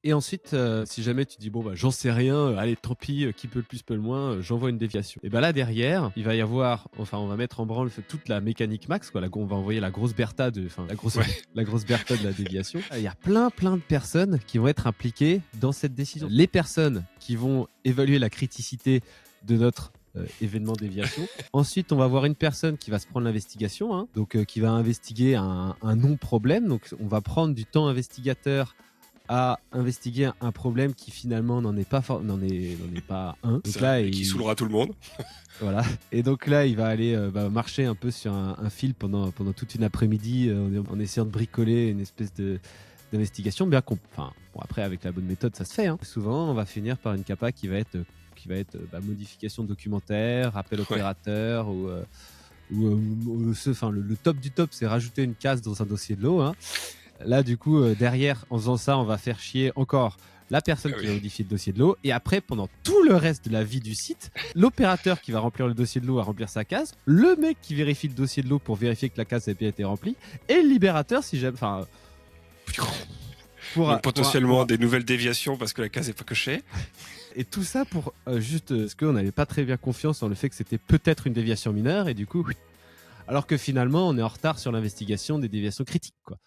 Et ensuite, si jamais tu dis: «Bon, bah, j'en sais rien, allez tant pis, qui peut le plus peut le moins, j'envoie une déviation». Et bah, là derrière, il va y avoir enfin on va mettre en branle toute la mécanique max quoi, on va envoyer la grosse Bertha enfin la grosse Ouais. la grosse Bertha de la déviation. Il y a plein de personnes qui vont être impliquées dans cette décision. Les personnes qui vont évaluer la criticité de notre, événement déviation. Ensuite, on va avoir une personne qui va se prendre l'investigation, hein, donc qui va investiguer un non-problème. Donc on va prendre du temps investigateur à investiguer un problème qui finalement n'en est pas un. Donc C'est là, vrai, et qui saoulera tout le monde. voilà. Et donc là, il va aller marcher un peu sur un fil pendant toute une après-midi en essayant de bricoler une espèce d'investigation. Bien enfin, bon, après, avec la bonne méthode, ça se fait. Hein. Souvent, on va finir par une capa qui va être modification de documentaire, appel Ouais. opérateur enfin, le top du top, c'est rajouter une case dans un dossier de l'eau. Hein. Là, du coup, derrière, en faisant ça, on va faire chier encore la personne Ah qui oui. va modifier le dossier de l'eau. Et après, pendant tout le reste de la vie du site, l'opérateur qui va remplir le dossier de l'eau à remplir sa case, le mec qui vérifie le dossier de l'eau pour vérifier que la case a bien été remplie, et le libérateur si jamais. Enfin. Donc potentiellement des nouvelles déviations parce que la case n'est pas cochée. Et tout ça pour juste parce qu'on n'avait pas très bien confiance dans le fait que c'était peut-être une déviation mineure, et du coup, alors que finalement, on est en retard sur l'investigation des déviations critiques, quoi.